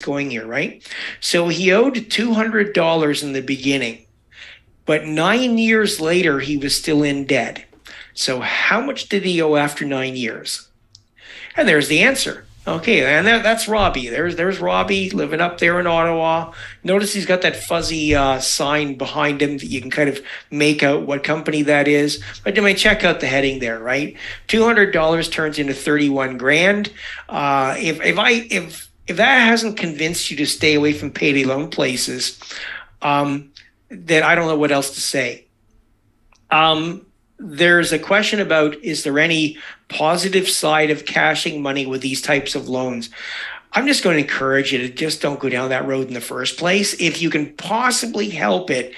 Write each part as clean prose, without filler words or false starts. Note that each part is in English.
going here, right? So he owed $200 in the beginning, but 9 years later, he was still in debt. So how much did he owe after 9 years? And there's the answer. Okay, and that's Robbie. There's Robbie living up there in Ottawa. Notice he's got that fuzzy sign behind him that you can kind of make out what company that is. But I mean, check out the heading there, right? $200 turns into 31 grand. If that hasn't convinced you to stay away from payday loan places, then I don't know what else to say. There's a question about, is there any positive side of cashing money with these types of loans? I'm just going to encourage you to just don't go down that road in the first place. If you can possibly help it,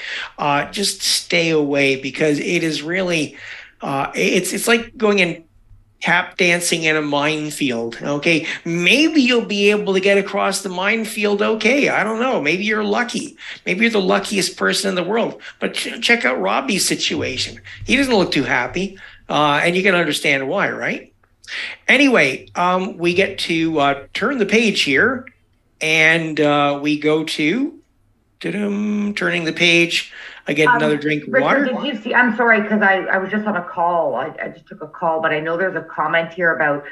just stay away, because it is really, it's like going in tap dancing in a minefield. Okay, maybe you'll be able to get across the minefield. Okay, I don't know. Maybe you're lucky. Maybe you're the luckiest person in the world. But check out Robbie's situation. He doesn't look too happy, and you can understand why, right? Anyway, we get to turn the page here, and we go to turning the page. I get another drink of water. Richard, did you see? I'm sorry, because I was just on a call. I just took a call, but I know there's a comment here about,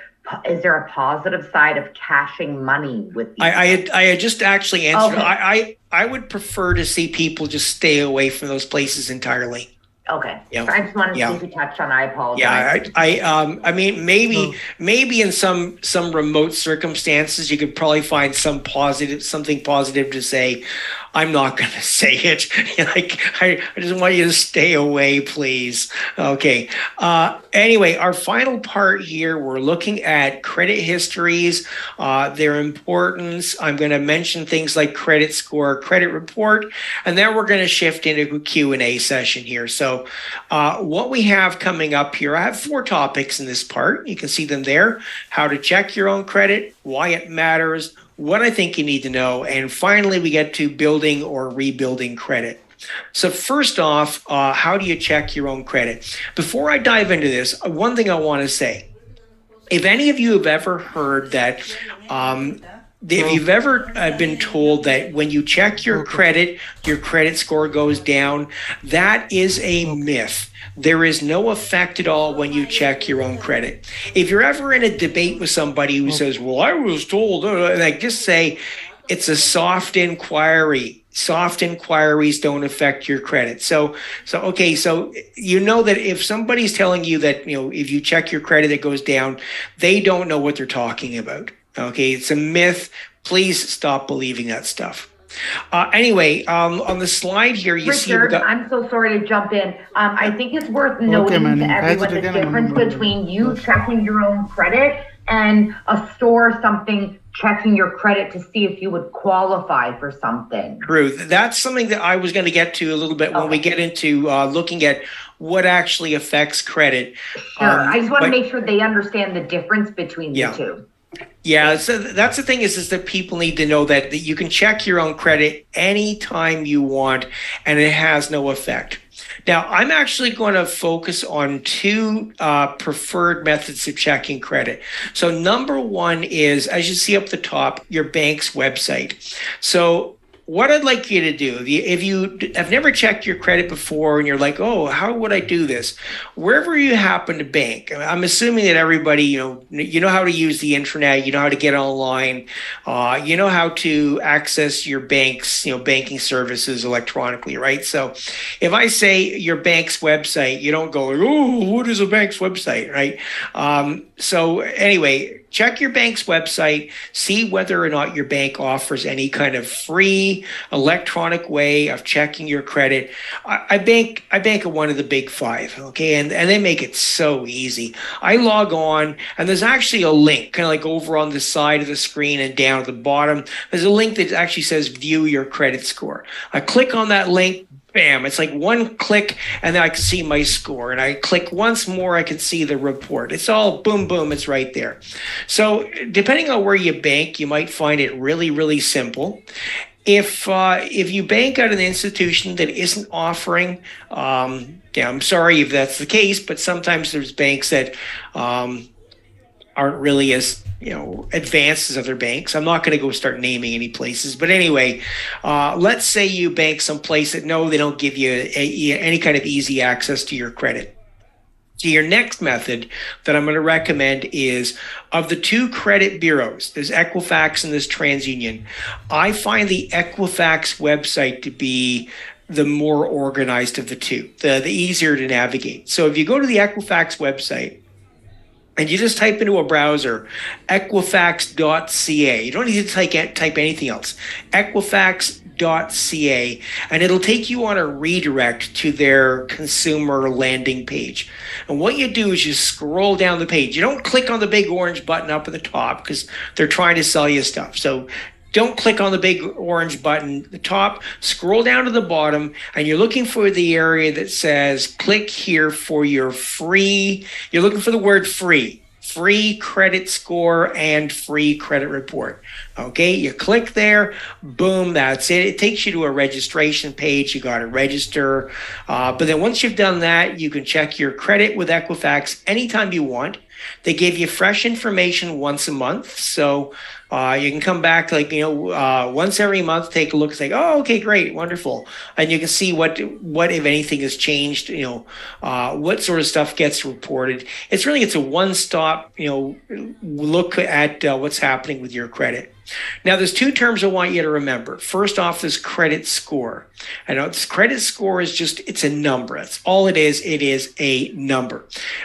is there a positive side of cashing money with these? I had just actually answered. Okay. I would prefer to see people just stay away from those places entirely. Okay. Yeah. I just wanted to see if you touched on. I apologize. Yeah. I mean, maybe in some remote circumstances, you could probably find something positive to say. I'm not going to say it. Like, I just want you to stay away, please. Okay. Anyway, our final part here, we're looking at credit histories, their importance. I'm going to mention things like credit score, credit report, and then we're going to shift into a Q&A session here. So what we have coming up here, I have 4 topics in this part. You can see them there: how to check your own credit, why it matters, what I think you need to know, and finally we get to building or rebuilding credit. So first off, how do you check your own credit? Before I dive into this, one thing I want to say: if any of you have ever heard that, if you've ever been told that when you check your credit score goes down, that is a myth. There is no effect at all when you check your own credit. If you're ever in a debate with somebody who says, well, I was told, like, just say it's a soft inquiry. Soft inquiries don't affect your credit. So you know that if somebody's telling you that, if you check your credit, it goes down, they don't know what they're talking about. Okay, it's a myth. Please stop believing that stuff. Anyway, on the slide here, you Richard, see... I'm so sorry to jump in. I think it's worth noting to everyone the difference between you checking your own credit and a store or something checking your credit to see if you would qualify for something. True. That's something that I was going to get to a little bit when we get into looking at what actually affects credit. Sure. I just want to make sure they understand the difference between the two. Yeah, so that's the thing is that people need to know that you can check your own credit anytime you want, and it has no effect. Now, I'm actually going to focus on 2 preferred methods of checking credit. So number 1 is, as you see up the top, your bank's website. So what I'd like you to do, if you have never checked your credit before and you're like, oh, how would I do this? Wherever you happen to bank, I'm assuming that everybody, you know how to use the internet, you know how to get online, you know how to access your bank's, banking services electronically, right? So if I say your bank's website, you don't go, oh, what is a bank's website, right? So anyway, check your bank's website, see whether or not your bank offers any kind of free electronic way of checking your credit. I bank at one of the big 5, okay? And they make it so easy. I log on, and there's actually a link, kind of like over on the side of the screen and down at the bottom. There's a link that actually says view your credit score. I click on that link. Bam, it's like one click and then I can see my score, and I click once more, I can see the report. It's all boom, boom, it's right there. So depending on where you bank, you might find it really, really simple. If you bank at an institution that isn't offering, I'm sorry if that's the case, but sometimes there's banks that aren't really as advanced as other banks. I'm not going to go start naming any places, but anyway, let's say you bank someplace that no, they don't give you any kind of easy access to your credit. So your next method that I'm going to recommend is, of the two credit bureaus, there's Equifax and there's TransUnion. I find the Equifax website to be the more organized of the two, the easier to navigate. So if you go to the Equifax website and you just type into a browser, equifax.ca, you don't need to type anything else, Equifax.ca, and it'll take you on a redirect to their consumer landing page. And what you do is you scroll down the page. You don't click on the big orange button up at the top because they're trying to sell you stuff. So don't click on the big orange button at the top. Scroll down to the bottom, and you're looking for the area that says click here for your free. You're looking for the word free credit score and free credit report. Okay, you click there, boom, that's it. It takes you to a registration page. You got to register. But then once you've done that, you can check your credit with Equifax anytime you want. They give you fresh information once a month. So you can come back once every month, take a look, say, oh, okay, great, wonderful. And you can see what if anything has changed, what sort of stuff gets reported. It's a one-stop, look at what's happening with your credit. Now, there's two terms I want you to remember. First off, this credit score. I know this credit score is it's a number. That's all it is. It is a number.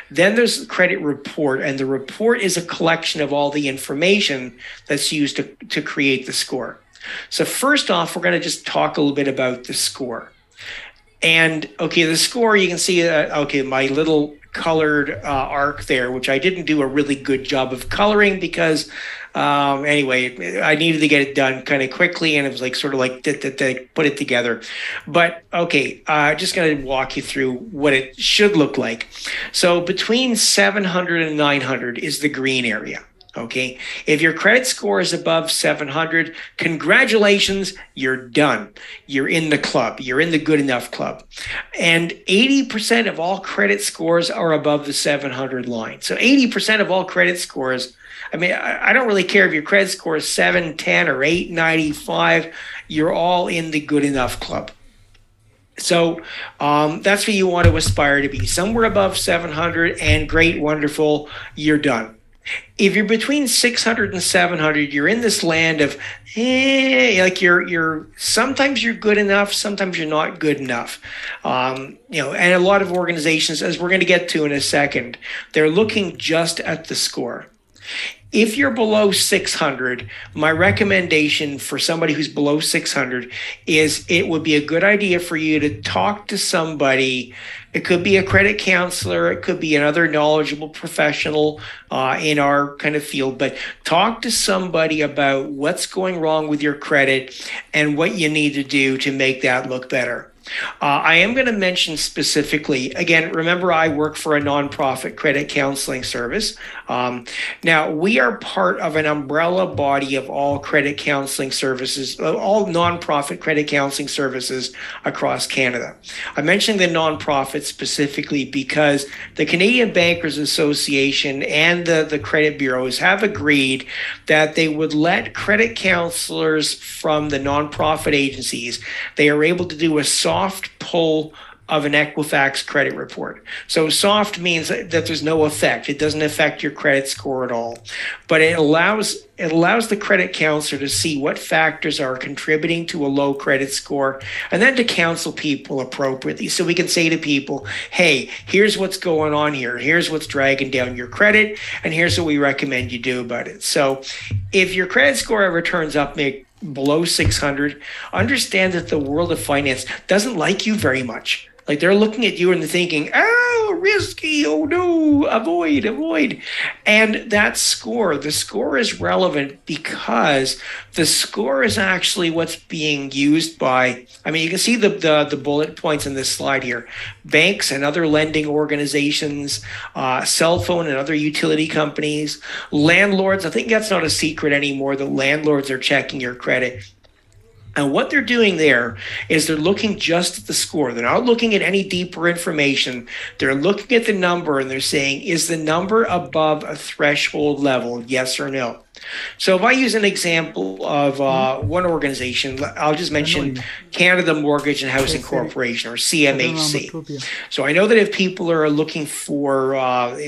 Then there's the credit report, and the report is a collection of all the information that's used to create the score. So first off, we're going to just talk a little bit about the score. And okay, the score, you can see, my little colored arc there, which I didn't do a really good job of coloring because anyway, I needed to get it done kind of quickly, and it was to put it together. But okay, just going to walk you through what it should look like. So between 700 and 900 is the green area. Okay, if your credit score is above 700, congratulations, you're done. You're in the club. You're in the good enough club. And 80% of all credit scores are above the 700 line. So 80% of all credit scores, I don't really care if your credit score is 710 or 895, you're all in the good enough club. So that's what you want to aspire to be, somewhere above 700, and great, wonderful, you're done. If you're between 600 and 700, you're in this land of, you're sometimes you're good enough, sometimes you're not good enough. And a lot of organizations, as we're going to get to in a second, they're looking just at the score. If you're below 600, my recommendation for somebody who's below 600 is it would be a good idea for you to talk to somebody. It could be a credit counselor. It could be another knowledgeable professional in our kind of field. But talk to somebody about what's going wrong with your credit and what you need to do to make that look better. I am going to mention specifically, again, remember I work for a nonprofit credit counseling service. Now, we are part of an umbrella body of all credit counseling services, all nonprofit credit counseling services across Canada. I mentioned the nonprofit specifically because the Canadian Bankers Association and the credit bureaus have agreed that they would let credit counselors from the nonprofit agencies, they are able to do a soft pull of an Equifax credit report. So soft means that there's no effect. It doesn't affect your credit score at all. But it allows the credit counselor to see what factors are contributing to a low credit score, and then to counsel people appropriately. So we can say to people, hey, here's what's going on here. Here's what's dragging down your credit, and here's what we recommend you do about it. So if your credit score ever turns up below 600, understand that the world of finance doesn't like you very much. Like, they're looking at you and they're thinking, oh, risky, oh no, avoid. And that score, the score is relevant because the score is actually what's being used by, you can see the bullet points in this slide here. Banks and other lending organizations, cell phone and other utility companies, landlords. I think that's not a secret anymore that landlords are checking your credit. And what they're doing there is they're looking just at the score. They're not looking at any deeper information. They're looking at the number and they're saying, is the number above a threshold level, yes or no? So if I use an example of one organization, I'll just mention Canada Mortgage and Housing Corporation, or CMHC. So I know that if people are looking for,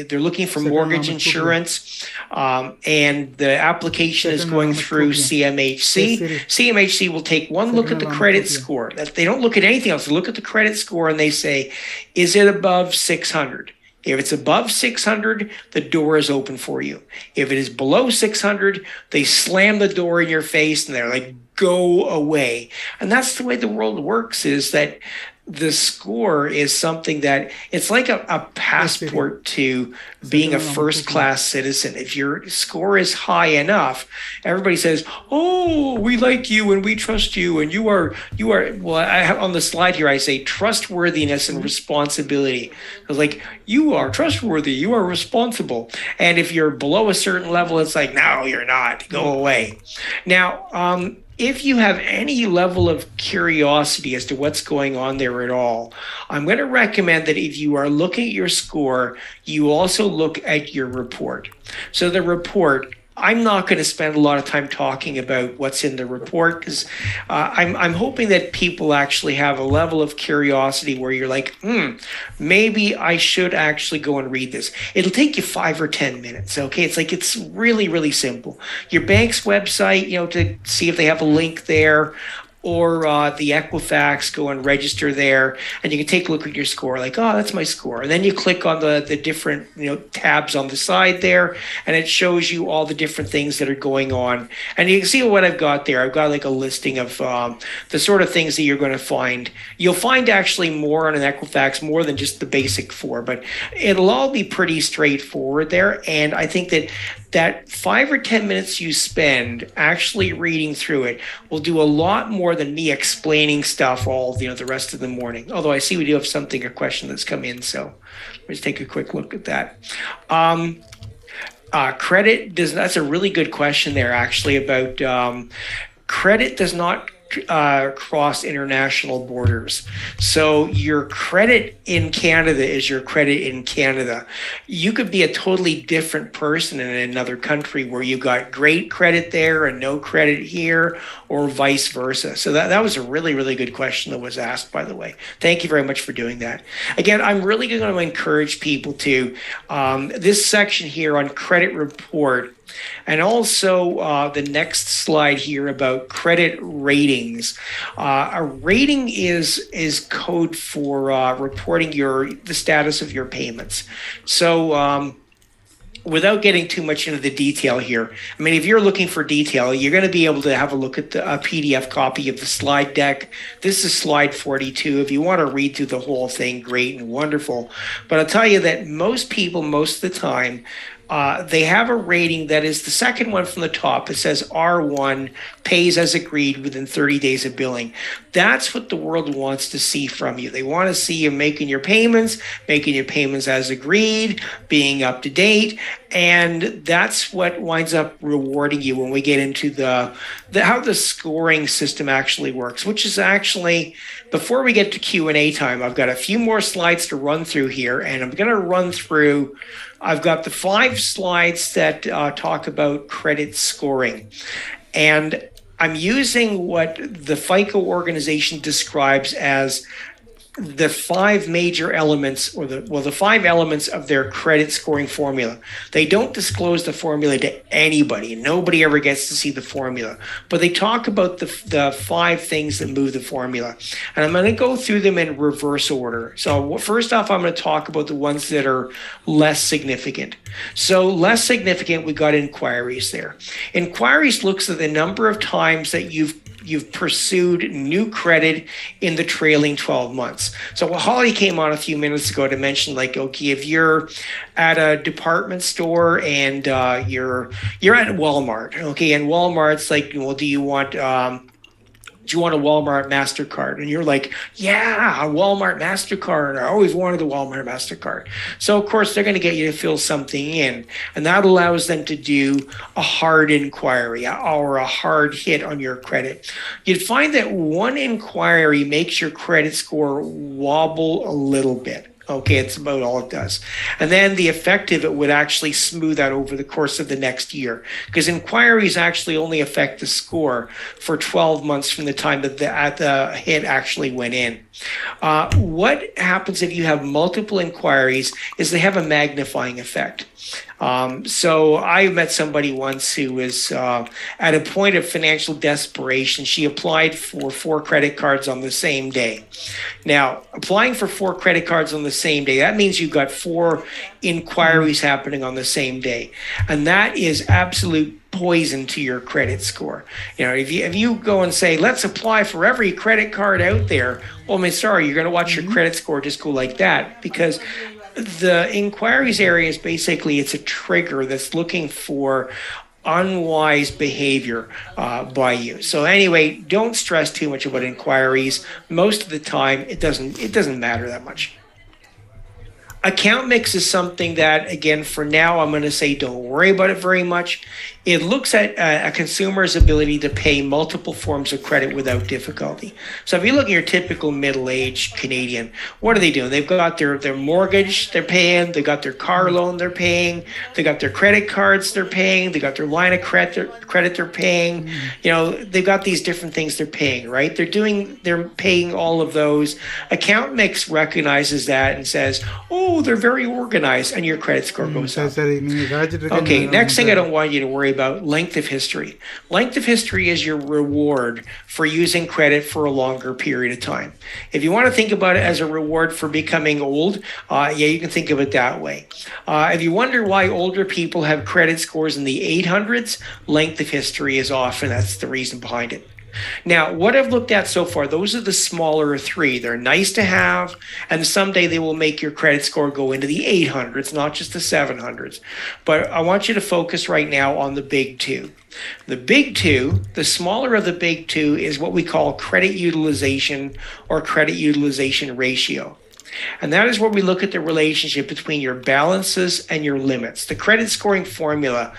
they're looking for mortgage insurance, and the application is going through CMHC, CMHC will take one look at the credit score. They don't look at anything else. They look at the credit score and they say, is it above 600? If it's above 600, the door is open for you. If it is below 600, they slam the door in your face and they're like, go away. And that's the way the world works, is that the score is something that it's like a passport to being a first-class citizen. If your score is high enough, everybody says, oh, we like you and we trust you. And you are, well, I have on the slide here, I say trustworthiness and responsibility. I was like, you are trustworthy, you are responsible. And if you're below a certain level, it's like, no, you're not, go away. Now, if you have any level of curiosity as to what's going on there at all, I'm going to recommend that if you are looking at your score, you also look at your report. So the report, I'm not going to spend a lot of time talking about what's in the report, because I'm hoping that people actually have a level of curiosity where you're like, maybe I should actually go and read this. It'll take you 5 or 10 minutes. Okay, it's really, really simple. Your bank's website, to see if they have a link there, or the Equifax, go and register there, and you can take a look at your score, like, oh, that's my score. And then you click on the different tabs on the side there, and it shows you all the different things that are going on. And you can see what I've got there. I've got like a listing of the sort of things that you're going to find. You'll find actually more on an Equifax, more than just the basic 4, but it'll all be pretty straightforward there. And I think that 5 or 10 minutes you spend actually reading through it will do a lot more than me explaining stuff all the rest of the morning. Although I see we do have a question that's come in, so let's take a quick look at that. Credit that's a really good question there, actually, about credit does not cross international borders. So your credit in Canada is your credit in Canada. You could be a totally different person in another country where you got great credit there and no credit here, or vice versa. So that was a really, really good question that was asked, by the way. Thank you very much for doing that. Again, I'm really going to encourage people to this section here on credit report, and also the next slide here about credit ratings. A rating is code for reporting the status of your payments. So without getting too much into the detail here, I mean, if you're looking for detail, you're going to be able to have a look at a PDF copy of the slide deck. This is slide 42. If you want to read through the whole thing, great and wonderful. But I'll tell you that most people, most of the time, they have a rating that is the second one from the top. It says R1, pays as agreed within 30 days of billing. That's what the world wants to see from you. They want to see you making your payments as agreed, being up to date. And that's what winds up rewarding you when we get into how the scoring system actually works, which is actually, before we get to Q&A time, I've got a few more slides to run through here, and I'm going to run through. I've got the 5 slides that talk about credit scoring, and I'm using what the FICO organization describes as the 5 major elements, the 5 elements of their credit scoring formula. They don't disclose the formula to anybody. Nobody ever gets to see the formula, but they talk about the 5 things that move the formula. And I'm going to go through them in reverse order. So first off, I'm going to talk about the ones that are less significant. So less significant, we got inquiries there. Inquiries looks at the number of times that you've pursued new credit in the trailing 12 months. So Holly came on a few minutes ago to mention, like, okay, if you're at a department store and you're at Walmart, okay, and Walmart's like, well, do you want do you want a Walmart MasterCard? And you're like, yeah, a Walmart MasterCard. I always wanted a Walmart MasterCard. So, of course, they're going to get you to fill something in. And that allows them to do a hard inquiry or a hard hit on your credit. You'd find that one inquiry makes your credit score wobble a little bit. Okay, it's about all it does. And then the effect of it would actually smooth out over the course of the next year, because inquiries actually only affect the score for 12 months from the time that the hit actually went in. What happens if you have multiple inquiries is they have a magnifying effect. So I met somebody once who was at a point of financial desperation. She applied for 4 credit cards on the same day. Now, applying for 4 credit cards on the same day, that means you've got 4 inquiries happening on the same day. And that is absolute poison to your credit score. You know, if you go and say, let's apply for every credit card out there, well, sorry, you're going to watch your credit score just go like that, because the inquiries area is basically, it's a trigger that's looking for unwise behavior by you. So anyway, don't stress too much about inquiries. Most of the time, it doesn't matter that much. Account mix is something that, again, for now, I'm going to say don't worry about it very much. It looks at a consumer's ability to pay multiple forms of credit without difficulty. So if you look at your typical middle-aged Canadian, what are they doing? They've got their mortgage they're paying, they got their car loan they're paying, they got their credit cards they're paying, they got their line of credit they're paying. You know, they've got these different things they're paying, right? They're paying all of those. Account mix recognizes that and says, oh, they're very organized, and your credit score goes up. Okay, next thing I don't want you to worry about, length of history. Length of history is your reward for using credit for a longer period of time. If you want to think about it as a reward for becoming old, you can think of it that way. If you wonder why older people have credit scores in the 800s, length of history is often, that's the reason behind it. Now, what I've looked at so far, those are the smaller 3. They're nice to have, and someday they will make your credit score go into the 800s, not just the 700s. But I want you to focus right now on the big 2. The big 2, the smaller of the big 2, is what we call credit utilization or credit utilization ratio. And that is where we look at the relationship between your balances and your limits. The credit scoring formula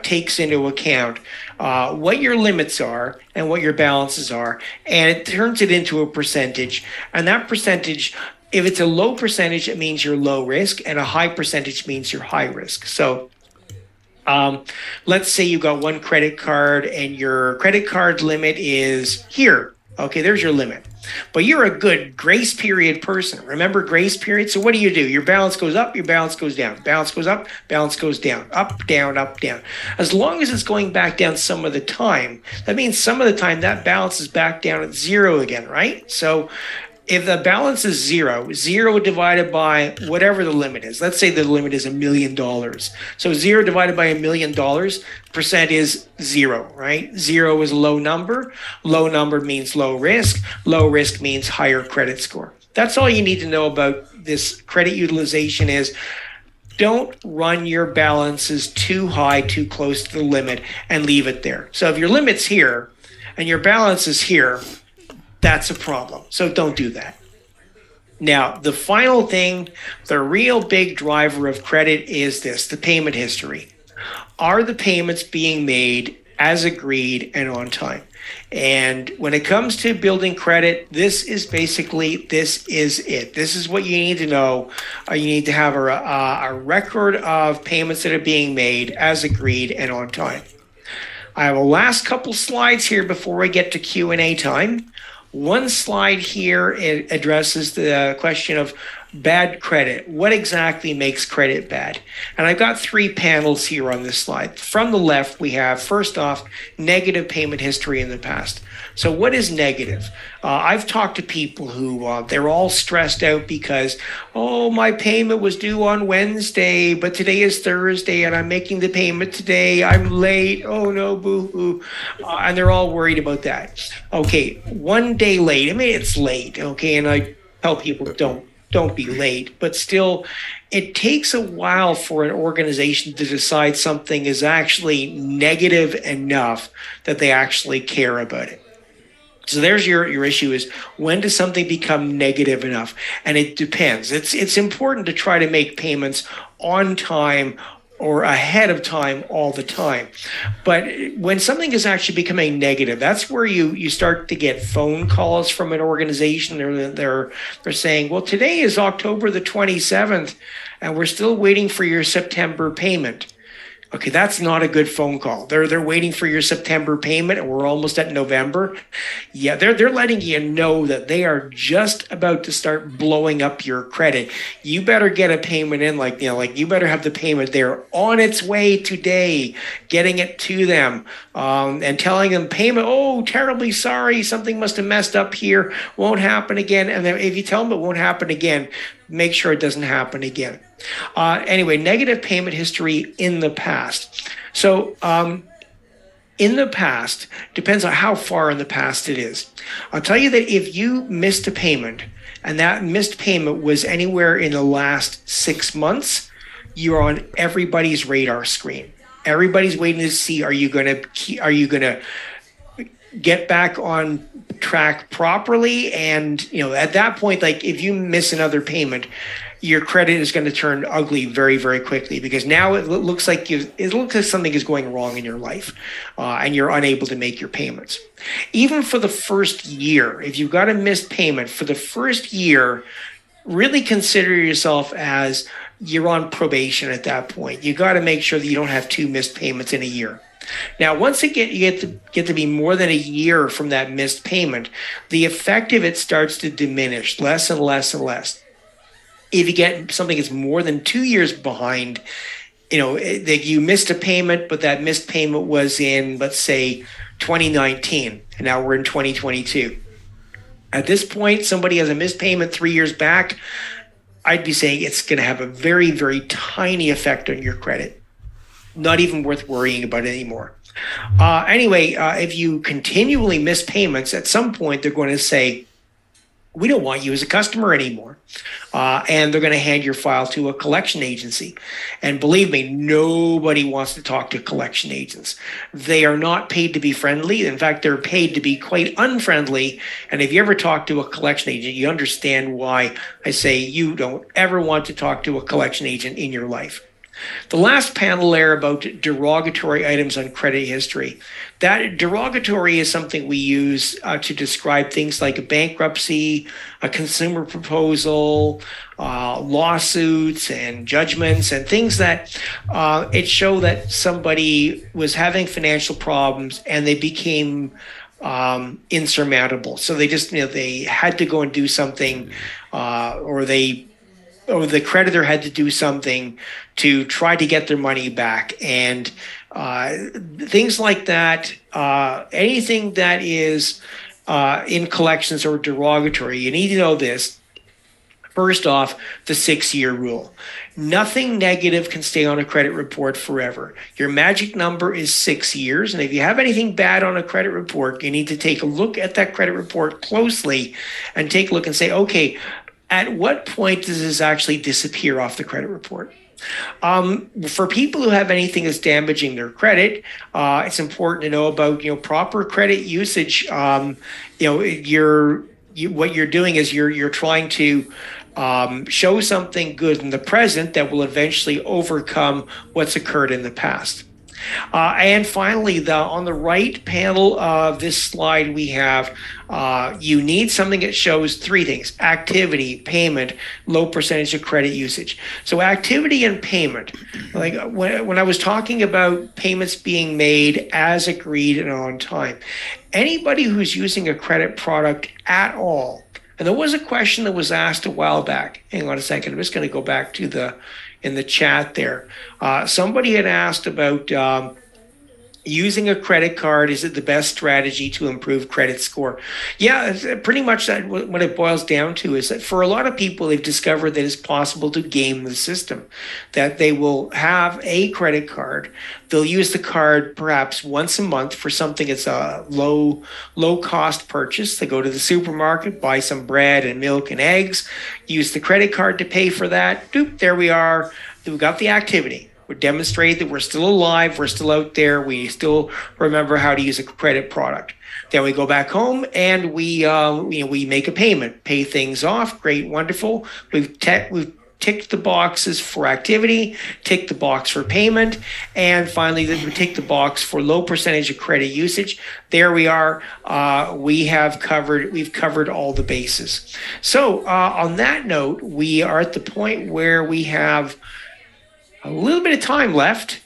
takes into account what your limits are and what your balances are, and it turns it into a percentage. And that percentage, if it's a low percentage, it means you're low risk, and a high percentage means you're high risk. So let's say you got one credit card and your credit card limit is here. Okay, there's your limit. But you're a good grace period person. Remember grace period? So what do? Your balance goes up, your balance goes down. Balance goes up, balance goes down. Up, down, up, down. As long as it's going back down some of the time, that means some of the time that balance is back down at 0 again, right? So if the balance is 0 divided by whatever the limit is, let's say the limit is $1 million. So 0 divided by $1 million, percent is 0, right? 0 is a low number. Low number means low risk. Low risk means higher credit score. That's all you need to know about this credit utilization is don't run your balances too high, too close to the limit and leave it there. So if your limit's here and your balance is here, that's a problem. So don't do that. Now, the final thing, the real big driver of credit is this, the payment history. Are the payments being made as agreed and on time? And when it comes to building credit, this is it. This is what you need to know. You need to have a record of payments that are being made as agreed and on time. I have a last couple slides here before I get to Q&A time. One slide here, it addresses the question of bad credit. What exactly makes credit bad? And I've got 3 panels here on this slide. From the left, we have, first off, negative payment history in the past. So what is negative? I've talked to people who they're all stressed out because, oh, my payment was due on Wednesday, but today is Thursday and I'm making the payment today. I'm late. Oh, no, boo-hoo. And they're all worried about that. Okay, 1 day late. I mean, it's late, okay? And I tell people don't be late, but still, it takes a while for an organization to decide something is actually negative enough that they actually care about it. So there's your issue is, when does something become negative enough? And it depends. It's important to try to make payments on time or ahead of time all the time. But when something is actually becoming negative, that's where you start to get phone calls from an organization. They're saying, well, today is October the 27th, and we're still waiting for your September payment. Okay, that's not a good phone call. They're waiting for your September payment, and we're almost at November. Yeah, they're letting you know that they are just about to start blowing up your credit. You better get a payment in, like you better have the payment there on its way today, getting it to them, and telling them payment. Oh, terribly sorry, something must have messed up here. Won't happen again. And then if you tell them it won't happen again, make sure it doesn't happen again. Anyway, negative payment history in the past. So in the past, depends on how far in the past it is. I'll tell you that if you missed a payment, and that missed payment was anywhere in the last 6 months, you're on everybody's radar screen. Everybody's waiting to see, are you going to get back on track properly? And at that point, like, if you miss another payment, your credit is going to turn ugly very, very quickly, because now it looks like something is going wrong in your life, and you're unable to make your payments. Even for the first year, if you've got a missed payment for the first year, really consider yourself as you're on probation at that point. You got to make sure that you don't have 2 missed payments in a year. Now, once you get to be more than a year from that missed payment, the effect of it starts to diminish, less and less and less. If you get something that's more than 2 years behind, that you missed a payment, but that missed payment was in, let's say, 2019, and now we're in 2022. At this point, somebody has a missed payment 3 years back, I'd be saying it's going to have a very, very tiny effect on your credit. Not even worth worrying about it anymore. Anyway, if you continually miss payments, at some point they're going to say, we don't want you as a customer anymore. And they're going to hand your file to a collection agency. And believe me, nobody wants to talk to collection agents. They are not paid to be friendly. In fact, they're paid to be quite unfriendly. And if you ever talk to a collection agent, you understand why I say you don't ever want to talk to a collection agent in your life. The last panel there about derogatory items on credit history. That derogatory is something we use to describe things like a bankruptcy, a consumer proposal, lawsuits and judgments, and things that it show that somebody was having financial problems and they became insurmountable. So they just, they had to go and do something, or the creditor had to do something to try to get their money back. And things like that, anything that is in collections or derogatory, you need to know this. First off, the 6-year rule. Nothing negative can stay on a credit report forever. Your magic number is 6 years. And if you have anything bad on a credit report, you need to take a look at that credit report closely and take a look and say, okay, at what point does this actually disappear off the credit report? For people who have anything that's damaging their credit, it's important to know about proper credit usage. What you're doing is you're trying to show something good in the present that will eventually overcome what's occurred in the past. And finally, on the right panel of this slide, we have you need something that shows 3 things: activity, payment, low percentage of credit usage. So activity and payment, like when I was talking about payments being made as agreed and on time, anybody who's using a credit product at all, and there was a question that was asked a while back. Hang on a second. I'm just going to go back to in the chat there. Somebody had asked about using a credit card. Is it the best strategy to improve credit score? Yeah, pretty much that. What it boils down to is that for a lot of people, they've discovered that it's possible to game the system, that they will have a credit card. They'll use the card perhaps once a month for something that's a low cost purchase. They go to the supermarket, buy some bread and milk and eggs, use the credit card to pay for that. Doop, there we are. We've got the activity. We demonstrated that we're still alive, we're still out there, we still remember how to use a credit product. Then we go back home and we make a payment, pay things off. Great, wonderful. We've ticked the boxes for activity, tick the box for payment, and finally we tick the box for low percentage of credit usage. There we are. We've covered all the bases. So on that note, we are at the point where we have a little bit of time left,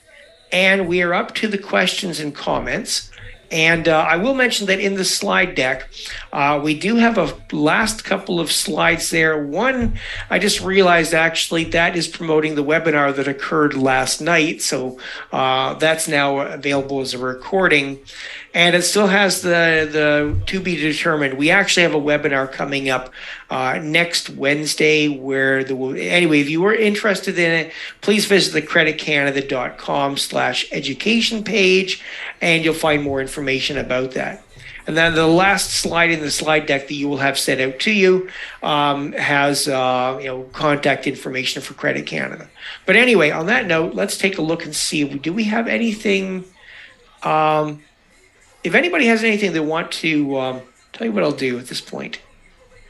and we are up to the questions and comments. And I will mention that in the slide deck, we do have a last couple of slides there. One, I just realized actually that is promoting the webinar that occurred last night. So that's now available as a recording. And it still has the to be determined. We actually have a webinar coming up next Wednesday where anyway, if you were interested in it, please visit the creditcanada.com/education page and you'll find more information about that. And then the last slide in the slide deck that you will have sent out to you has contact information for Credit Canada. But anyway, on that note, let's take a look and see, do we have anything? If anybody has anything they want to tell you what I'll do at this point.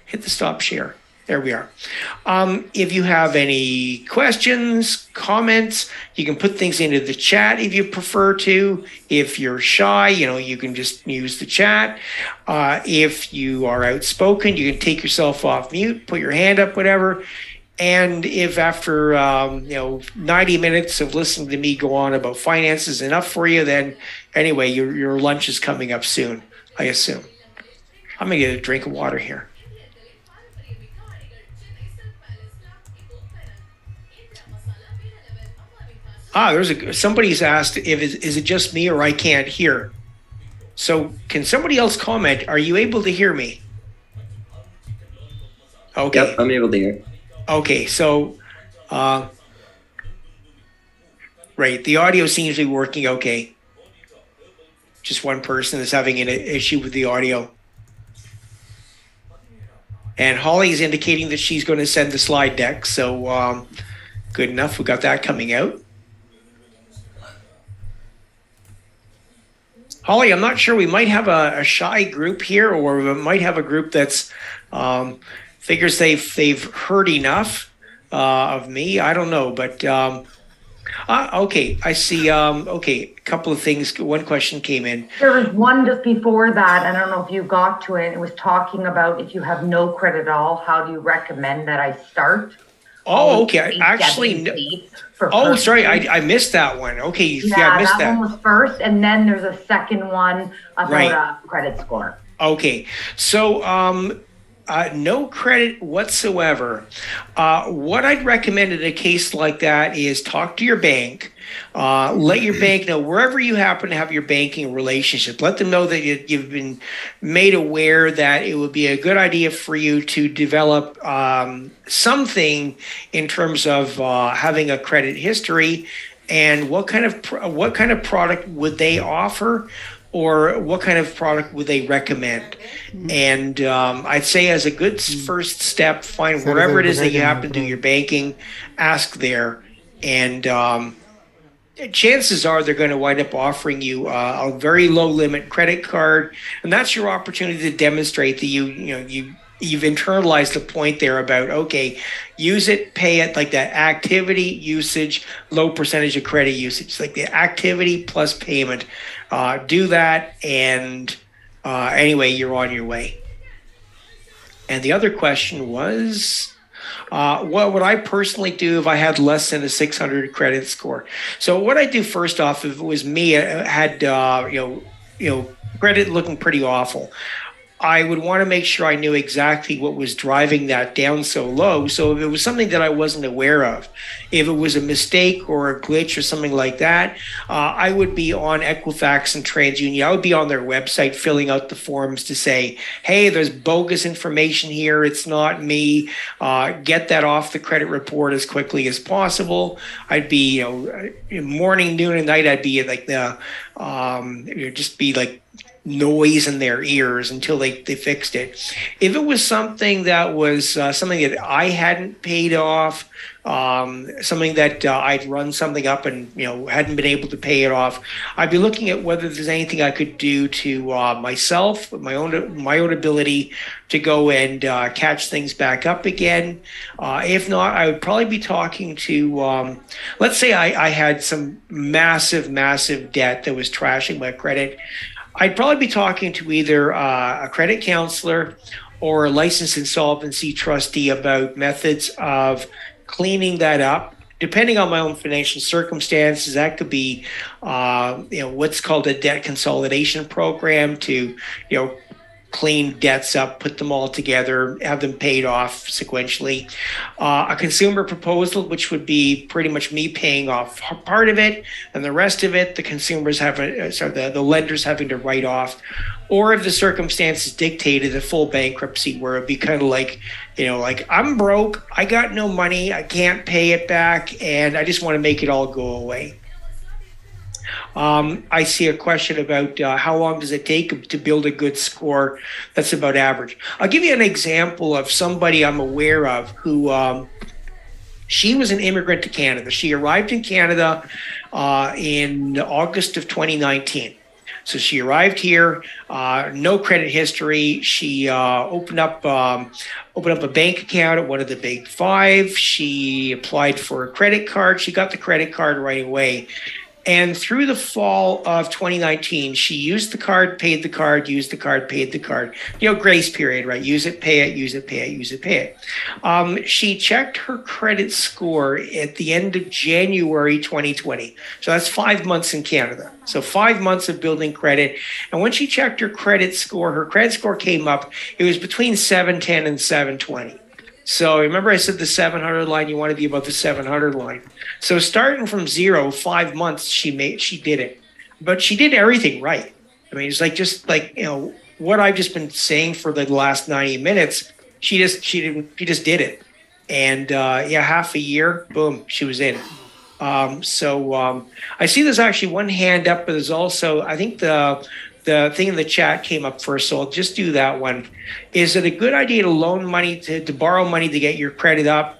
Hit the stop share. There we are. If you have any questions, comments, you can put things into the chat if you prefer to. If you're shy, you can just use the chat. If you are outspoken, you can take yourself off mute, put your hand up, whatever. And if after 90 minutes of listening to me go on about finances enough for you, then anyway, your lunch is coming up soon, I assume. I'm gonna get a drink of water here. Somebody's asked is it just me or I can't hear. So can somebody else comment? Are you able to hear me? Okay. Yep, I'm able to hear. Okay, so, right, the audio seems to be working okay. Just one person is having an issue with the audio. And Holly is indicating that she's going to send the slide deck, so good enough. We got that coming out. Holly, I'm not sure. We might have a shy group here, or we might have a group that's... figures they've heard enough of me. I don't know, but okay. I see. Okay, a couple of things. One question came in. There was one just before that. I don't know if you got to it. It was talking about if you have no credit at all, how do you recommend that I start? Oh, okay. Actually, sorry, I missed that one. Okay, I missed that. One was first, and then there's a second one about a credit score. Okay, so no credit whatsoever. What I'd recommend in a case like that is talk to your bank. Let your bank know wherever you happen to have your banking relationship. Let them know that you've been made aware that it would be a good idea for you to develop something in terms of having a credit history, and what kind of product would they offer, or what kind of product would they recommend? And I'd say as a good first step, find wherever it is that you happen to do your banking, ask there. And chances are they're going to wind up offering you a very low limit credit card. And that's your opportunity to demonstrate that you've internalized the point there about, okay, use it, pay it, like that activity, usage, low percentage of credit usage, like the activity plus payment. Do that, and anyway, you're on your way. And the other question was, what would I personally do if I had less than a 600 credit score? So what I do first off, if it was me, I had credit looking pretty awful, I would want to make sure I knew exactly what was driving that down so low. So if it was something that I wasn't aware of, if it was a mistake or a glitch or something like that, I would be on Equifax and TransUnion. I would be on their website filling out the forms to say, hey, there's bogus information here. It's not me. Get that off the credit report as quickly as possible. I'd be, morning, noon, and night, I'd be like just be like noise in their ears until they fixed it. If it was something that was something that I hadn't paid off, something that I'd run something up and hadn't been able to pay it off, I'd be looking at whether there's anything I could do to myself, my own ability to go and catch things back up again. If not, I would probably be talking to, let's say I had some massive debt that was trashing my credit. I'd probably be talking to either a credit counselor or a licensed insolvency trustee about methods of cleaning that up. Depending on my own financial circumstances, that could be, what's called a debt consolidation program to, clean debts up, put them all together, have them paid off sequentially. A consumer proposal, which would be pretty much me paying off part of it, and the rest of it, the consumers the lenders having to write off. Or if the circumstances dictated a full bankruptcy, where it'd be kind of like, I'm broke, I got no money, I can't pay it back, and I just want to make it all go away. I see a question about how long does it take to build a good score that's about average. I'll give you an example of somebody I'm aware of who she was an immigrant to Canada. She arrived in Canada in August of 2019. So she arrived here, no credit history. She opened up a bank account at one of the big five. She applied for a credit card. She got the credit card right away. And through the fall of 2019, she used the card, paid the card, used the card, paid the card. Grace period, right? Use it, pay it, use it, pay it, use it, pay it. She checked her credit score at the end of January 2020. So that's 5 months in Canada. So 5 months of building credit. And when she checked her credit score came up. It was between 710 and 720. So remember I said the 700 line, you want to be above the 700 line. So starting from 0, 5 months, she did it. But she did everything right. I mean, it's just like what I've just been saying for the last 90 minutes, she just did it. And half a year, boom, she was in. So I see there's actually one hand up, but there's also, I think the thing in the chat came up first, so I'll just do that one. Is it a good idea to loan money, to borrow money to get your credit up?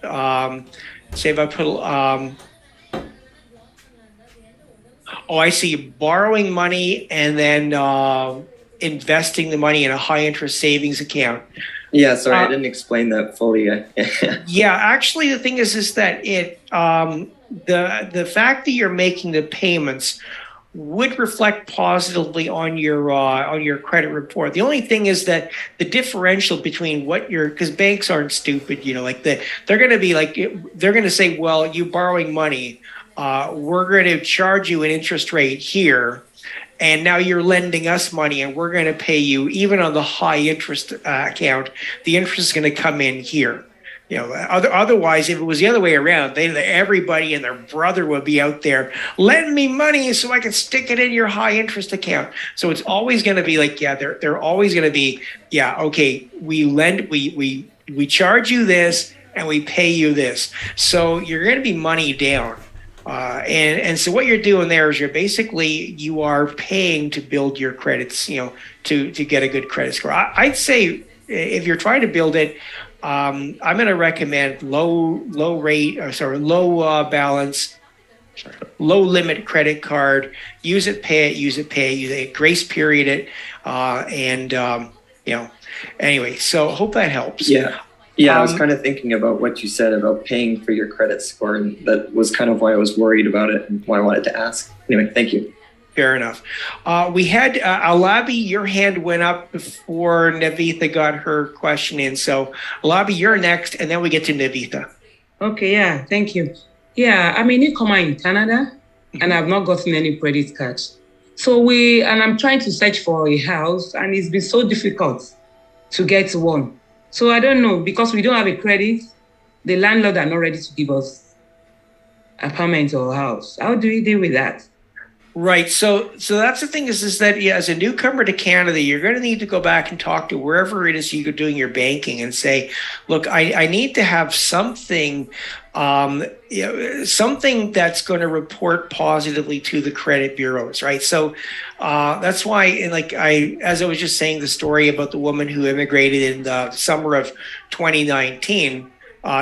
Say if I put, I see, borrowing money and then investing the money in a high interest savings account. Yeah, sorry, I didn't explain that fully. Yeah, actually, the thing is that the fact that you're making the payments would reflect positively on your credit report. The only thing is that the differential between because banks aren't stupid, they're going to say, well, you borrowing money, we're going to charge you an interest rate here, and now you're lending us money, and we're going to pay you even on the high interest account. The interest is going to come in here. Otherwise, if it was the other way around, everybody and their brother would be out there, lend me money so I can stick it in your high interest account. So it's always going to be like, they're always going to be, okay, we charge you this and we pay you this. So you're going to be money down. And so what you're doing there is you are paying to build your credits, to get a good credit score. I'd say if you're trying to build it, I'm going to recommend low balance, low limit credit card. Use it, pay it, use it, grace period it, anyway. So hope that helps. Yeah. I was kind of thinking about what you said about paying for your credit score, and that was kind of why I was worried about it and why I wanted to ask. Anyway, thank you. Fair enough. We had Alabi, your hand went up before Navitha got her question in. So Alabi, you're next, and then we get to Navitha. Okay, yeah, thank you. Yeah, I'm a newcomer in Canada, and I've not gotten any credit cards. And I'm trying to search for a house, and it's been so difficult to get one. So I don't know, because we don't have a credit, the landlord are not ready to give us apartment or house. How do we deal with that? Right. So that's the thing is that as a newcomer to Canada, you're going to need to go back and talk to wherever it is you're doing your banking and say, look, I need to have something, something that's going to report positively to the credit bureaus, right? So that's why, as I was just saying, the story about the woman who immigrated in the summer of 2019.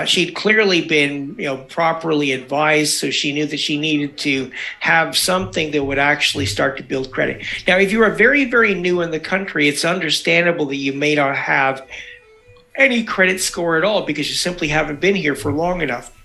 She'd clearly been, properly advised, so she knew that she needed to have something that would actually start to build credit. Now, if you are very, very new in the country, it's understandable that you may not have any credit score at all because you simply haven't been here for long enough.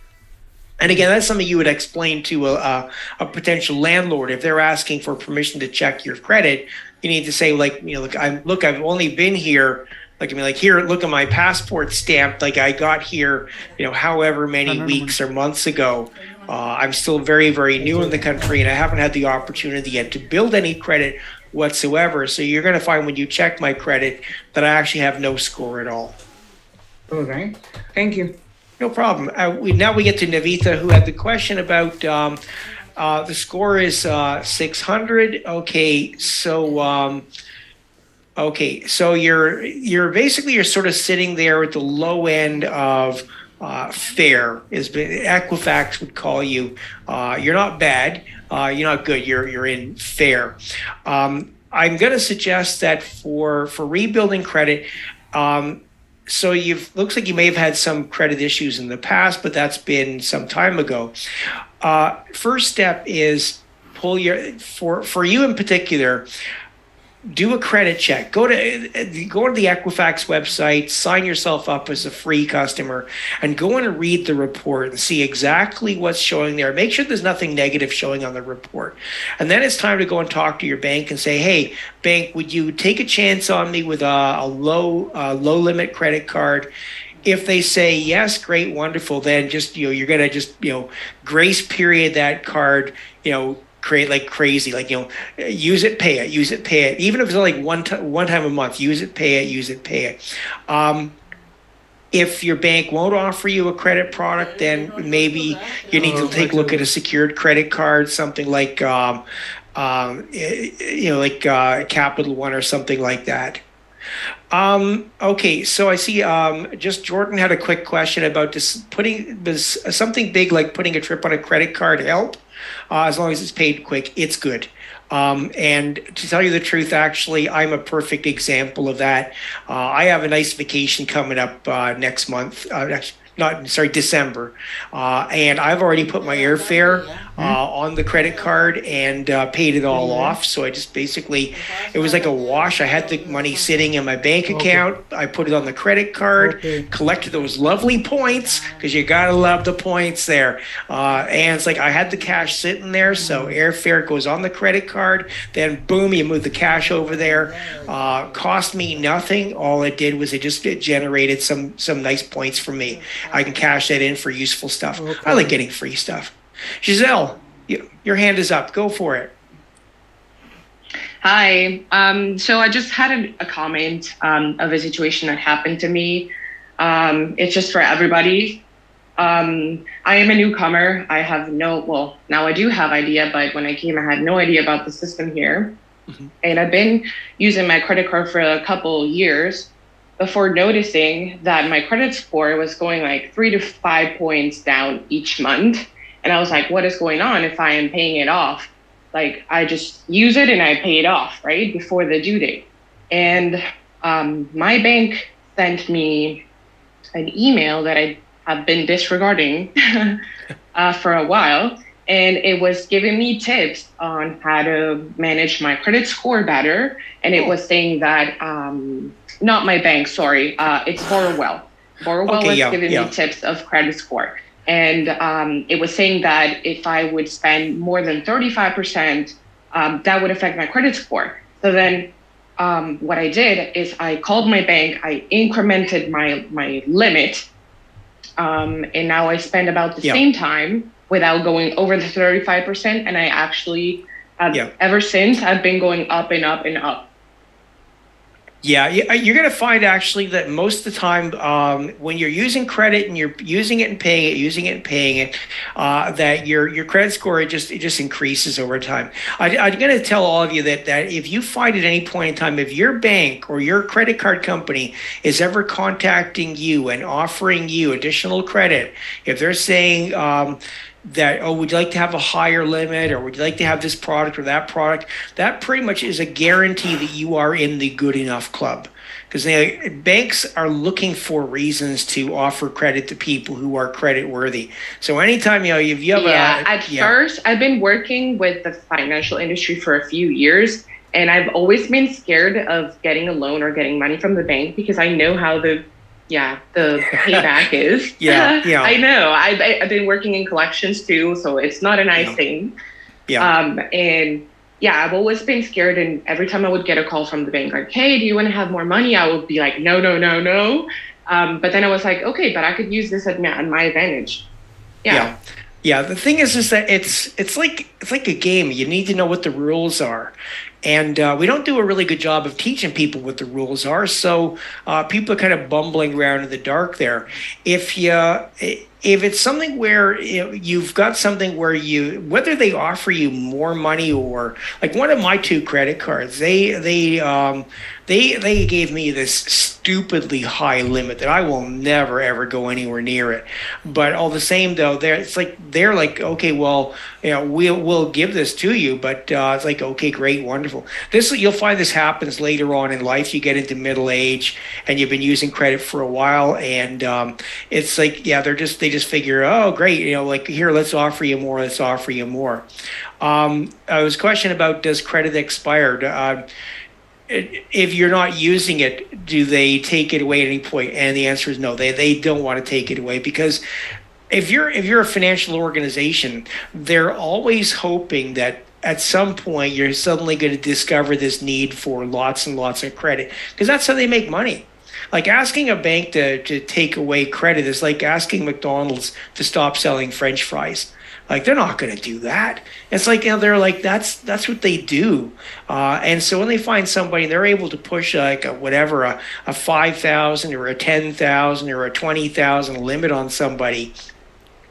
And again, that's something you would explain to a potential landlord if they're asking for permission to check your credit. You need to say, I've only been here. Here, look at my passport stamped. I got here, however many weeks or months ago. I'm still very, very new in the country, and I haven't had the opportunity yet to build any credit whatsoever. So you're going to find when you check my credit that I actually have no score at all. All right. Thank you. No problem. Now we get to Navitha, who had the question about the score is 600. Okay, so. You're basically sort of sitting there at the low end of fair. Equifax would call you. You're not bad. You're not good. You're in fair. I'm going to suggest that for rebuilding credit. So looks like you may have had some credit issues in the past, but that's been some time ago. First step is for you in particular. Do a credit check. Go to the Equifax website, sign yourself up as a free customer, and go in and read the report and see exactly what's showing there. Make sure there's nothing negative showing on the report. And then it's time to go and talk to your bank and say, hey, bank, would you take a chance on me with a low limit credit card? If they say yes, great, wonderful, then just you're gonna just grace period that card, create like crazy, use it, pay it. Even if it's like one time a month, use it, pay it. If your bank won't offer you a credit product, then maybe you need to take a look at a secured credit card, something like Capital One or something like that. Okay, so I see just Jordan had a quick question about something big like putting a trip on a credit card help. As long as it's paid quick, it's good. And to tell you the truth, actually, I'm a perfect example of that. I have a nice vacation coming up next month. December. And I've already put my airfare on the credit card and paid it all off. So I just basically, it was like a wash. I had the money sitting in my bank account. I put it on the credit card, collected those lovely points because you got to love the points there. And it's like I had the cash sitting there. So airfare goes on the credit card. Then boom, you move the cash over there. Cost me nothing. All it did was it generated some nice points for me. I can cash that in for useful stuff. I like getting free stuff. Giselle, your hand is up. Go for it. Hi. So I just had a comment of a situation that happened to me. It's just for everybody. I am a newcomer. I have now I do have idea, but when I came, I had no idea about the system here. Mm-hmm. And I've been using my credit card for a couple years before noticing that my credit score was going like 3 to 5 points down each month. And I was like, what is going on if I am paying it off? Like, I just use it and I pay it off, right, before the due date. And my bank sent me an email that I have been disregarding for a while. And it was giving me tips on how to manage my credit score better. And it was saying that, not my bank, sorry, it's Borrowell. Borrowell was giving me tips of credit score. And it was saying that if I would spend more than 35%, that would affect my credit score. So then what I did is I called my bank, I incremented my limit, and now I spend about the same time without going over the 35%. And I actually, ever since, I've been going up and up and up. Yeah, you're going to find actually that most of the time, when you're using credit and you're using it and paying it, that your credit score it just increases over time. I'm going to tell all of you that if you find at any point in time, if your bank or your credit card company is ever contacting you and offering you additional credit, if they're saying, that, oh, would you like to have a higher limit, or would you like to have this product or that product, that pretty much is a guarantee that you are in the good enough club, because banks are looking for reasons to offer credit to people who are credit worthy. So anytime if you have first, I've been working with the financial industry for a few years, and I've always been scared of getting a loan or getting money from the bank because I know how the payback is. Yeah. I know. I've been working in collections too, so it's not a nice thing. And I've always been scared, and every time I would get a call from the bank, like, hey, do you want to have more money? I would be like, no. But then I was like, okay, but I could use this at my advantage. Yeah. The thing is that it's like a game. You need to know what the rules are. And we don't do a really good job of teaching people what the rules are. So people are kind of bumbling around in the dark there. If it's something where you've got something where whether they offer you more money, or like one of my two credit cards, they gave me this stupidly high limit that I will never ever go anywhere near it. But all the same though, they're like, okay, well, we'll give this to you, but it's like, okay, great, wonderful. You'll find this happens later on in life. You get into middle age and you've been using credit for a while, and it's like, they just figure, oh, great, like, here, let's offer you more. I was questioning about, does credit expire? If you're not using it, do they take it away at any point? And the answer is no. They don't want to take it away, because if you're a financial organization, they're always hoping that at some point you're suddenly going to discover this need for lots and lots of credit, because that's how they make money. Like, asking a bank to take away credit is like asking McDonald's to stop selling French fries. Like, they're not going to do that. It's like, they're like, that's what they do. And so when they find somebody, they're able to push like a 5,000 or a 10,000 or a 20,000 limit on somebody.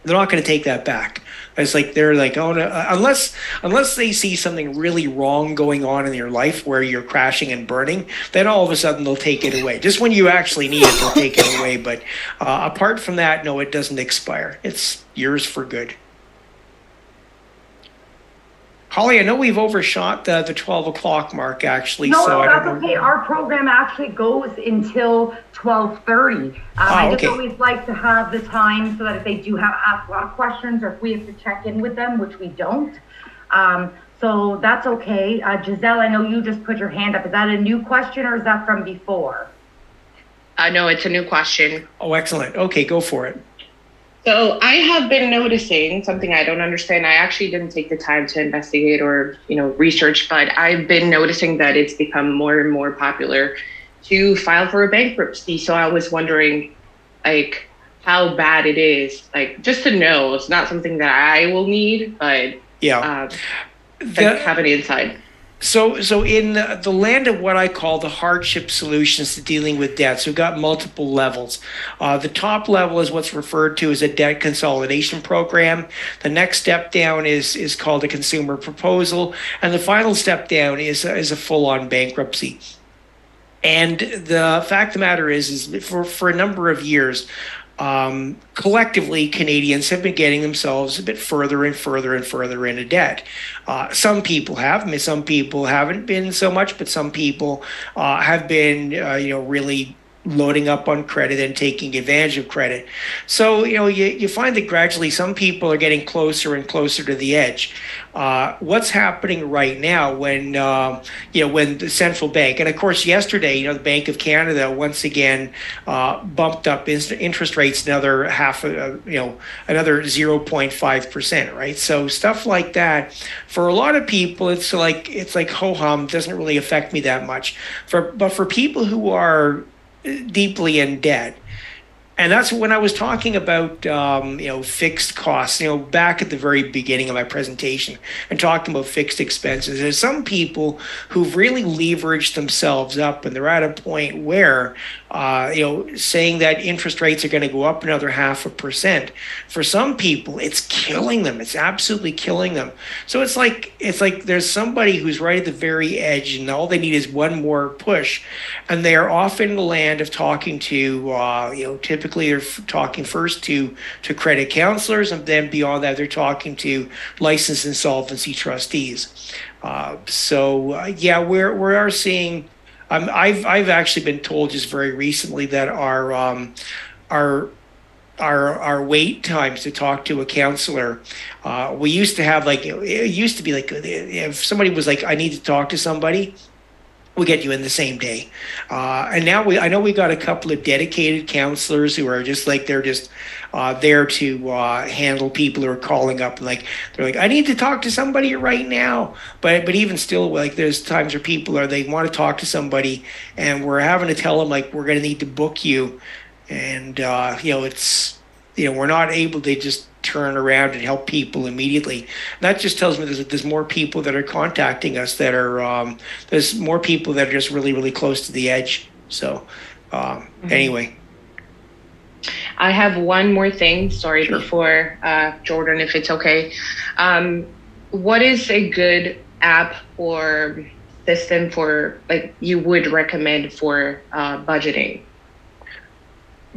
They're not going to take that back. It's like, they're like, oh no, unless they see something really wrong going on in your life where you're crashing and burning, then all of a sudden they'll take it away. Just when you actually need it, they'll take it away. But apart from that, no, it doesn't expire. It's yours for good. Holly, I know we've overshot the 12 o'clock mark, actually. No, so that's okay. Our program actually goes until 12:30. I just always like to have the time so that if they do ask a lot of questions, or if we have to check in with them, which we don't. So that's okay. Giselle, I know you just put your hand up. Is that a new question, or is that from before? No, it's a new question. Oh, excellent. Okay, go for it. So I have been noticing something I don't understand. I actually didn't take the time to investigate or, research, but I've been noticing that it's become more and more popular to file for a bankruptcy. So I was wondering, like, how bad it is, like, just to know. It's not something that I will need, but have an insight. So in the land of what I call the hardship solutions to dealing with debt, so we've got multiple levels. The top level is what's referred to as a debt consolidation program. The next step down is called a consumer proposal, and the final step down is a full-on bankruptcy. And the fact of the matter is for a number of years, collectively, Canadians have been getting themselves a bit further and further and further into debt. Some people have, some people haven't been so much, but some people have been, really loading up on credit and taking advantage of credit. So, you find that gradually some people are getting closer and closer to the edge. What's happening right now when the central bank, and of course yesterday, the Bank of Canada once again bumped up interest rates another another 0.5%, right? So stuff like that, for a lot of people, it's like ho-hum, doesn't really affect me that much. But for people who are deeply in debt, And that's when I was talking about, fixed costs, back at the very beginning of my presentation and talking about fixed expenses. There's some people who've really leveraged themselves up and they're at a point where, saying that interest rates are going to go up another 0.5%. For some people, it's killing them. It's absolutely killing them. So it's like there's somebody who's right at the very edge and all they need is one more push. And they are off in the land of talking to, typically they're talking first to credit counselors, and then beyond that, they're talking to licensed insolvency trustees. We are seeing. I've actually been told just very recently that our wait times to talk to a counselor. We used to have it used to be like if somebody was like, I need to talk to somebody, we'll get you in the same day. And now I know we got a couple of dedicated counselors who are just like, they're just there to handle people who are calling up and they're like, I need to talk to somebody right now. But even still, there's times where people they want to talk to somebody and we're having to tell them we're going to need to book you. And, we're not able to just turn around and help people immediately. And that just tells me there's more people that are contacting us that are, there's more people that are just really, really close to the edge. So anyway. I have one more thing, sure. Before Jordan, if it's okay. What is a good app or system for you would recommend for budgeting?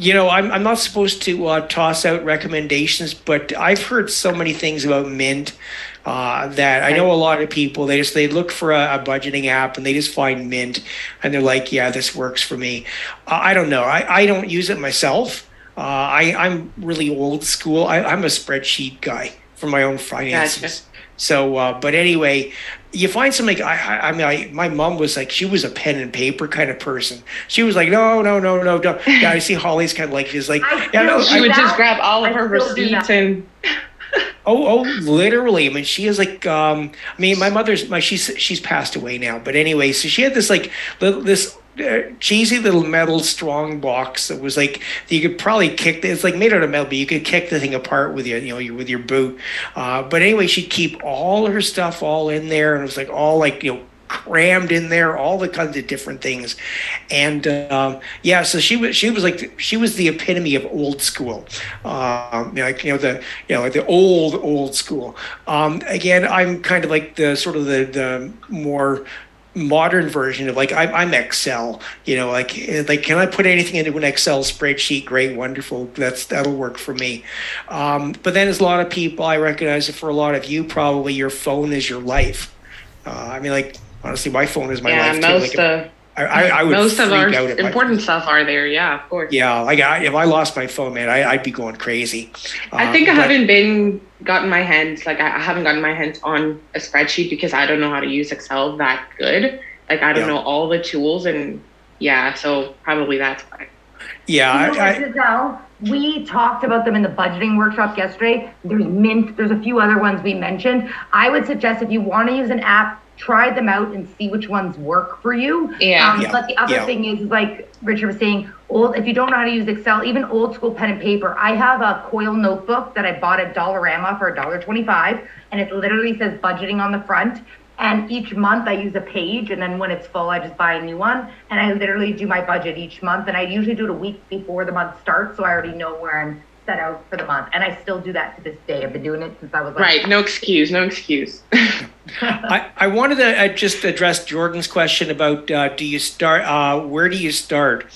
I'm not supposed to toss out recommendations, but I've heard so many things about Mint that I know a lot of people, they look for a budgeting app and they just find Mint and they're like, yeah, this works for me. I don't know. I don't use it myself. I'm really old school. I'm a spreadsheet guy for my own finances. Gotcha. So, but anyway, you find something. My mom was she was a pen and paper kind of person. She was like, no. Yeah, I see Holly's kind of she's like, she would just grab all of her receipts and. Oh, literally. I mean, she is my mother's she's passed away now, but anyway, so she had this this cheesy little metal strong box that was you could probably kick it's made out of metal, but you could kick the thing apart with with your boot. But anyway, she'd keep all her stuff all in there, and it was all crammed in there, all the kinds of different things. And so she was the epitome of old school. The old school. Again, I'm kind of the sort of the more modern version of I'm Excel, can I put anything into an Excel spreadsheet? Great, wonderful. That'll work for me. But then there's a lot of people, I recognize that for a lot of you, probably your phone is your life. Honestly, my phone is my life too. I would most of our important stuff are there. Yeah, of course. Yeah, if I lost my phone, man, I'd be going crazy. I think I haven't gotten my hands on a spreadsheet because I don't know how to use Excel that good. I don't know all the tools, and so probably that's why. Yeah, we talked about them in the budgeting workshop yesterday. There's Mint. There's a few other ones we mentioned. I would suggest if you want to use an app, try them out and see which ones work for you. But the other thing is, like Richard was saying, if you don't know how to use Excel, even old school pen and paper. I have a Coil notebook that I bought at Dollarama for $1.25, and it literally says budgeting on the front. And each month I use a page, and then when it's full, I just buy a new one. And I literally do my budget each month, and I usually do it a week before the month starts, so I already know where I'm set out for the month. And I still do that to this day. I've been doing it since I was right. No excuse. I wanted to just address Jordan's question about do you start? Where do you start?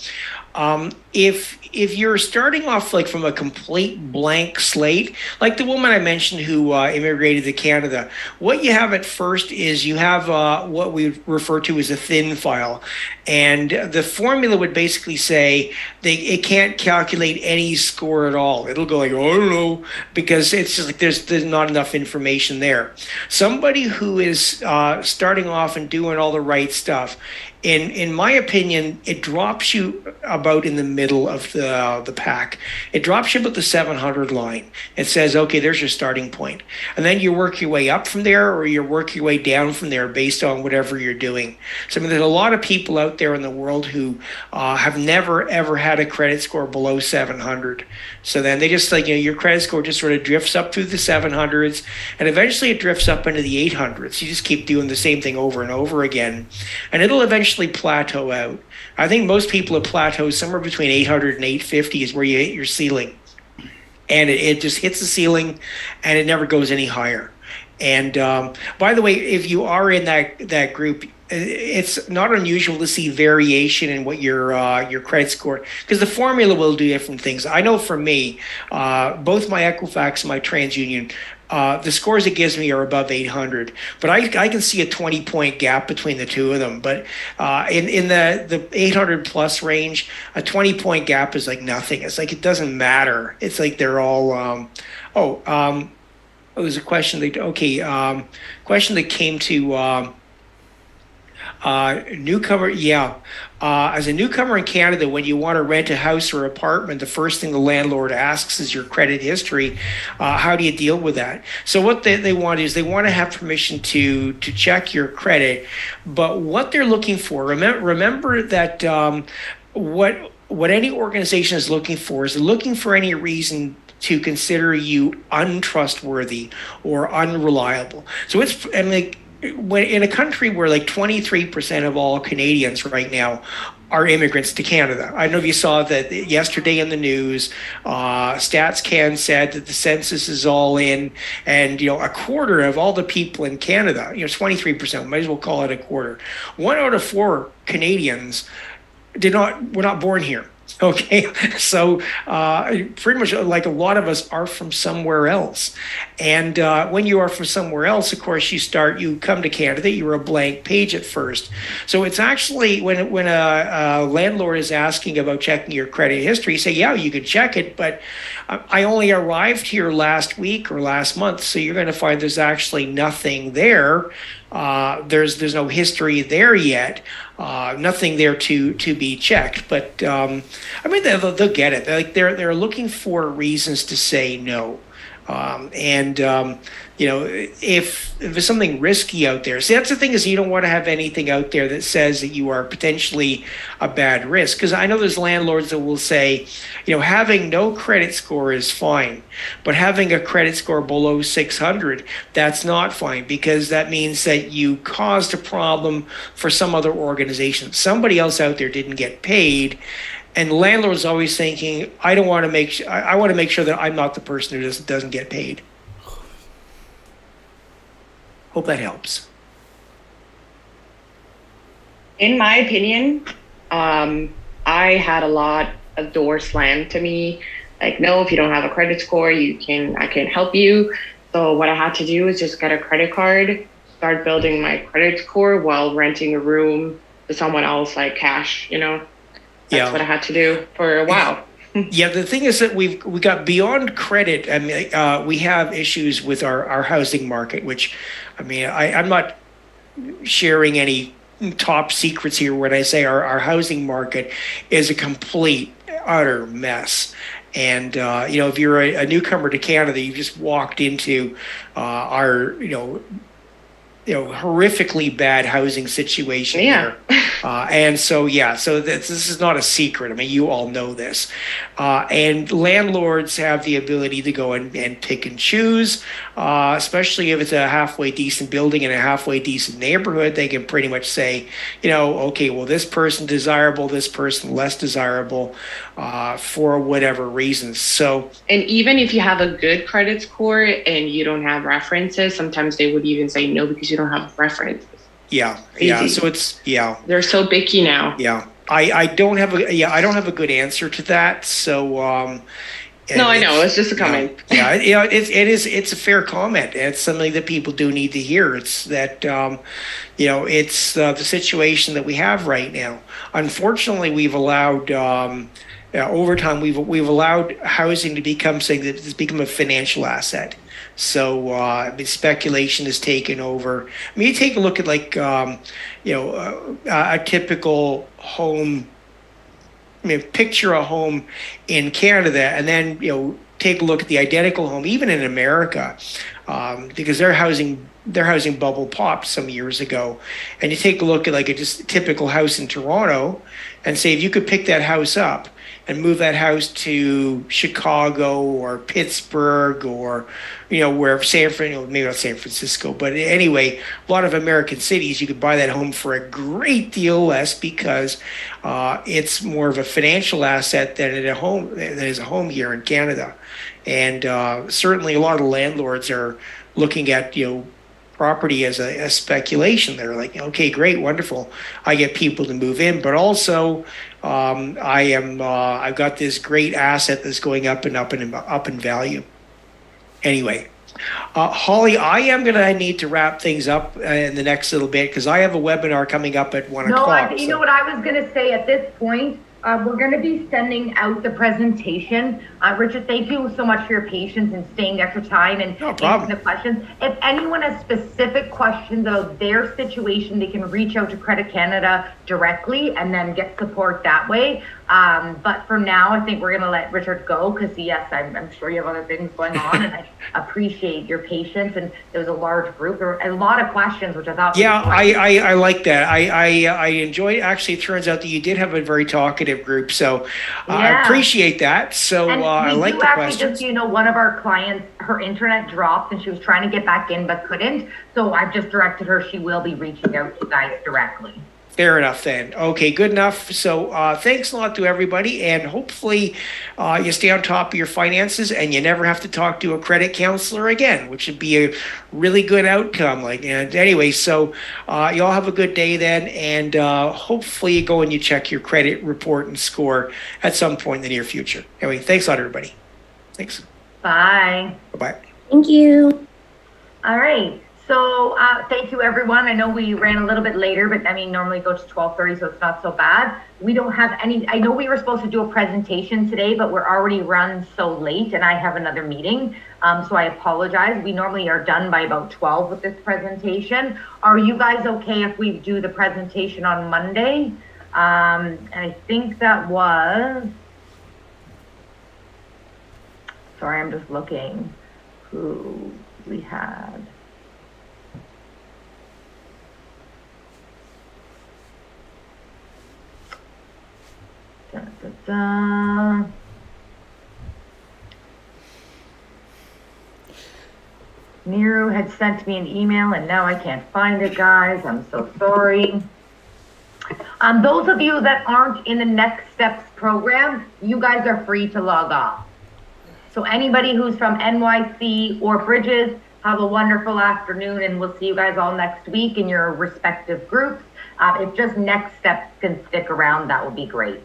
If you're starting off from a complete blank slate, like the woman I mentioned who immigrated to Canada, what you have at first is you have what we refer to as a thin file. And the formula would basically say it can't calculate any score at all. It'll go I don't know, because it's just there's not enough information there. Somebody who is starting off and doing all the right stuff, in my opinion, it drops you about in the middle of the pack. It drops you about the 700 line. It says, okay, there's your starting point, and then you work your way up from there, or you work your way down from there based on whatever you're doing. So I mean, there's a lot of people out there in the world who have never ever had a credit score below 700. So then they just your credit score just sort of drifts up through the 700s, and eventually it drifts up into the 800s. You just keep doing the same thing over and over again, and it'll eventually plateau out. I think most people have plateaued somewhere between 800 and 850 is where you hit your ceiling, and it just hits the ceiling, and it never goes any higher. And by the way, if you are in that group, it's not unusual to see variation in what your credit score, because the formula will do different things. I know for me, both my Equifax and my TransUnion, the scores it gives me are above 800, but I can see a 20-point gap between the two of them. But in the 800 plus range, a 20-point gap is like nothing. It's like it doesn't matter. It's like they're all. It was a question question that came to newcomer. Yeah. As a newcomer in Canada, when you want to rent a house or apartment, the first thing the landlord asks is your credit history. How do you deal with that? So what they want is they want to have permission to check your credit, but what they're looking for, remember that what any organization is looking for is looking for any reason to consider you untrustworthy or unreliable. So when in a country where like 23% of all Canadians right now are immigrants to Canada. I don't know if you saw that yesterday in the news, StatsCan said that the census is all in, and a quarter of all the people in Canada, 23%, might as well call it a quarter. 1 out of 4 Canadians were not born here. Okay, so pretty much like a lot of us are from somewhere else. And when you are from somewhere else, of course, you come to Canada, you're a blank page at first. So it's actually when a landlord is asking about checking your credit history, you say, yeah, you can check it, but I only arrived here last week or last month, so you're going to find there's actually nothing there. There's no history there yet. Nothing there to be checked, but I mean they'll get it. They're looking for reasons to say no, if there's something risky out there. See, that's the thing, is you don't want to have anything out there that says that you are potentially a bad risk. Because I know there's landlords that will say, having no credit score is fine, but having a credit score below 600, that's not fine, because that means that you caused a problem for some other organization. Somebody else out there didn't get paid. And landlords always thinking, I want to make sure that I'm not the person who doesn't get paid. Hope that helps. In my opinion, I had a lot of doors slammed to me. Like, no, if you don't have a credit score, I can't help you. So what I had to do is just get a credit card, start building my credit score while renting a room to someone else, like cash, That's what I had to do for a while. Yeah, the thing is that we got beyond credit. I mean, we have issues with our housing market, which, I mean, I'm not sharing any top secrets here when I say our housing market is a complete, utter mess. And, if you're a newcomer to Canada, you just walked into our, horrifically bad housing situation here. And so this is not a secret. I mean, you all know this. And landlords have the ability to go and pick and choose, especially if it's a halfway decent building in a halfway decent neighborhood. They can pretty much say, okay, well, this person desirable, this person less desirable, for whatever reasons. So, and even if you have a good credit score and you don't have references, sometimes they would even say no because you don't have references. Yeah. So they're so picky now. Yeah, I don't have a good answer to that. So no, I know, it's just a comment. It's a fair comment. It's something that people do need to hear. It's that it's the situation that we have right now. Unfortunately, we've allowed over time, we've allowed housing to become something that has become a financial asset. So speculation has taken over. I mean, you take a look at like a typical home. I mean, picture a home in Canada, and then take a look at the identical home, even in America, because their housing bubble popped some years ago. And you take a look at like a just typical house in Toronto, and say if you could pick that house up and move that house to Chicago or Pittsburgh or where maybe not San Francisco, but anyway, a lot of American cities, you could buy that home for a great deal less because it's more of a financial asset than a home here in Canada. And certainly a lot of landlords are looking at property as a speculation. They're like, okay, great, wonderful, I get people to move in, but also I've got this great asset that's going up and up and up in value. Anyway, Holly, I am going to need to wrap things up in the next little bit because I have a webinar coming up at 1 o'clock. You know what I was going to say at this point? We're going to be sending out the presentation. Richard, thank you so much for your patience and staying there for time and answering the questions. If anyone has specific questions about their situation, they can reach out to Credit Canada directly and then get support that way. But for now, I think we're going to let Richard go because, yes, I'm sure you have other things going on, and I appreciate your patience. And there was a large group, there were a lot of questions, which I thought. Yeah, I like that. I enjoyed. Actually, it turns out that you did have a very talkative group, so I appreciate that. So I like the questions. Just one of our clients, her internet dropped, and she was trying to get back in but couldn't. So I've just directed her. She will be reaching out to you guys directly. Fair enough then. Okay, good enough. So thanks a lot to everybody, and hopefully you stay on top of your finances and you never have to talk to a credit counselor again, which would be a really good outcome. Anyway, so you all have a good day then, and hopefully you go and you check your credit report and score at some point in the near future. Anyway, thanks a lot, everybody. Thanks. Bye. Bye-bye. Thank you. All right. So thank you, everyone. I know we ran a little bit later, but normally it goes to 12:30, so it's not so bad. We don't have any, I know we were supposed to do a presentation today, but we're already run so late and I have another meeting. So I apologize. We normally are done by about 12 with this presentation. Are you guys okay if we do the presentation on Monday? And I think that was, sorry, I'm just looking who we had. Miru had sent me an email and now I can't find it, guys. I'm so sorry. Those of you that aren't in the Next Steps program, you guys are free to log off. So anybody who's from NYC or Bridges, have a wonderful afternoon, and we'll see you guys all next week in your respective groups. If just Next Steps can stick around, that would be great.